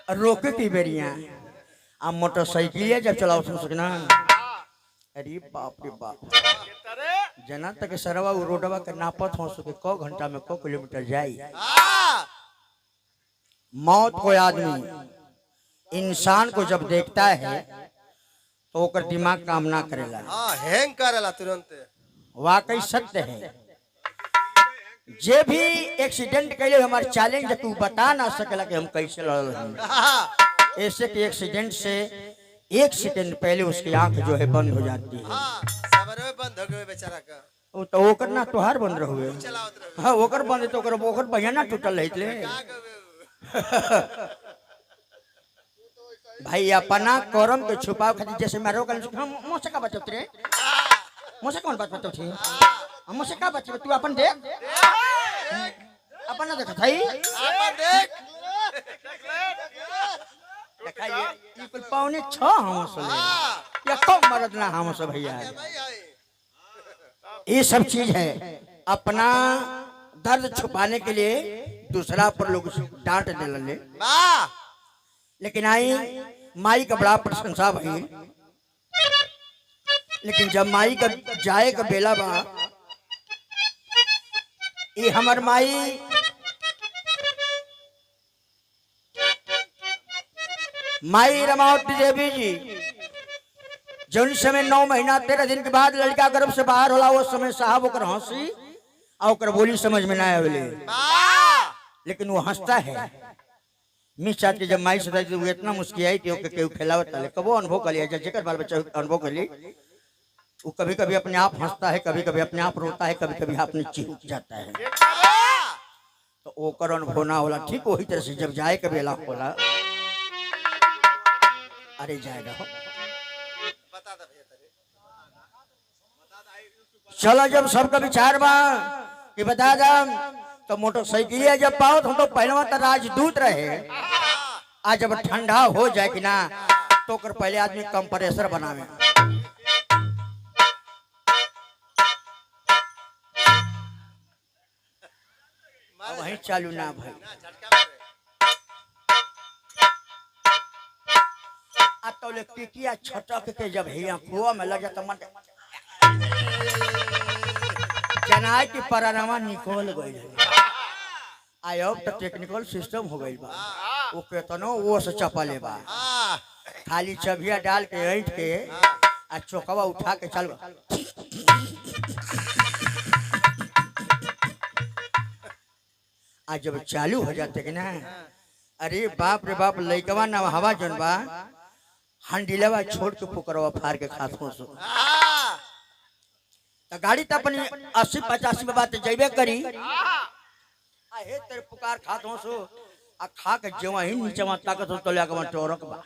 रोके की बेरिया अब मोटरसाइकिल जब चलाओ सुन सकना। अरे बाप रे बाप जना तक सरवा रोडवा के नापत हो सके को घंटा में को किलोमीटर जाई। मौत को आदमी इंसान को जब देखता है तो ओकर दिमाग काम ना करेला। हैंग करेला तुरंत। वाकई सत्य है। जे भी एक्सीडेंट कैले हमारे चैलेंज तू बता ना सकेला कि हम कैसे लड़ल हैं। ऐसे कि एक्सीडेंट से 1 सेकंड पहले उसकी आंख जो है बंद हो जाती है। बंद हो गए बेचारा का। वो तो ओकर ना तोहार बंद रहुए। हाँ ओकर बंद तो ओकर भैया ना टूटल रही भाई अपना करम के छुपाव खातिर जैसे मारो कल मुझसे का बचत रे मुझसे कौन बात बचत थी मुझसे का बचत तू अपन देख अपन ना देखा थाई अपन देख दिखाइए ये कुल पौने 6 हमस ले या कम मरद ना हमस भैया। ये सब चीज है अपना दर्द छुपाने के लिए दूसरा पर लोग डांट दे लेकिन आई माई का बड़ा प्रशंसा भाई। लेकिन जब माई का जाए का बेला बा ये हमार माई माई रमावती देवी जी जौन समय 9 महीना 13 दिन के बाद लड़का गर्भ से बाहर होला वो समय साहब ओकर हंसी और ओकर बोली समझ में ना आवेले लेकिन वो हंसता है। मिस चाट के जब माई सदा वो इतना मुस्कियाई कि ओके केहू खिलावत ले कबो अनुभव कर लिया जेकर बाल बच्चा अनुभव कर ली वो कभी कभी अपने आप हंसता है कभी कभी अपने आप रोता है कभी कभी अपने चीख जाता है तो ओकर अनुभव ना होला। ठीक वही तरह से जब जाए के बेला होला अरे जाएगा चलो जब सबका विचार बा कि बता दा तो मोटरसाइकिल जब पाओ तो पहले तो राजदूत रहे। आज जब ठंडा हो जाए कि ना तो कर पहले आदमी कंप्रेसर बनावे वही चालू ना भाई अब तो टिकिया छटक के जब हिया कुआ में लगे तो मन जनाए की परारमा निकल गई आयो तो टेक्निकल सिस्टम हो गई बा वो केतनो वो से चपले बा खाली चबिया डाल के ऐंठ के आ चोकवा उठा के चल आज जब चालू हो जाते कि ना अरे बाप रे बाप लइकवा ना हवा जन बा हंडीलवा छोड़ के पुकरवा फाड़ के खात हो सो तो गाड़ी तो अपनी 80-85 में बात जैबे करी हे तेरे पुकार खात हो सो आ खा के जेवा ही नीचे में ताकत हो तो लेके टोरक बा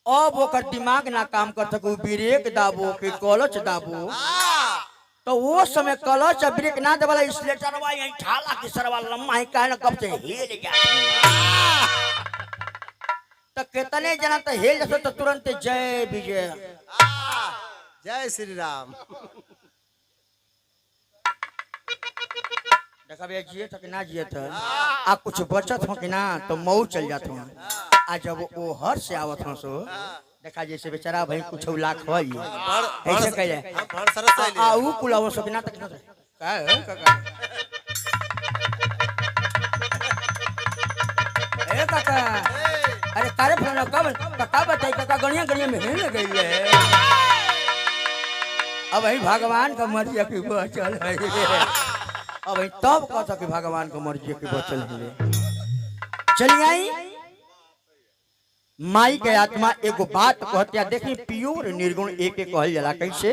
अब ओकर दिमाग ना काम कर सकू ब्रेक दाबो कि क्लच दाबो तो वो समय क्लच और ब्रेक ना देवाला इसलिए चरवा यही ठाला कि सरवा लम्मा ही काहे ना कब से हिल गया तो कितने जना तो हिल जैसे तो तुरंत जय विजय जय श्री राम देखा भैया जिए था कि ना जिए था आप कुछ बचत हो कि ना तो मऊ चल जाते हो आज जब वो हर से आवत हो सो देखा जैसे बेचारा भाई कुछ लाख हो ऐसे कह जाए आ ऊ कुलावो सो कि ना तक का है काका ए काका अरे तारे फोन कब काका बताई काका गणिया गणिया में हिल गई है अब भाई भगवान का मर्जी की बचल है अब तब कहता कि भगवान का मर्जी की बचल है। चलिए आई माई के आत्मा एगो बात कहते देखिए प्योर निर्गुण एक कहल जला कैसे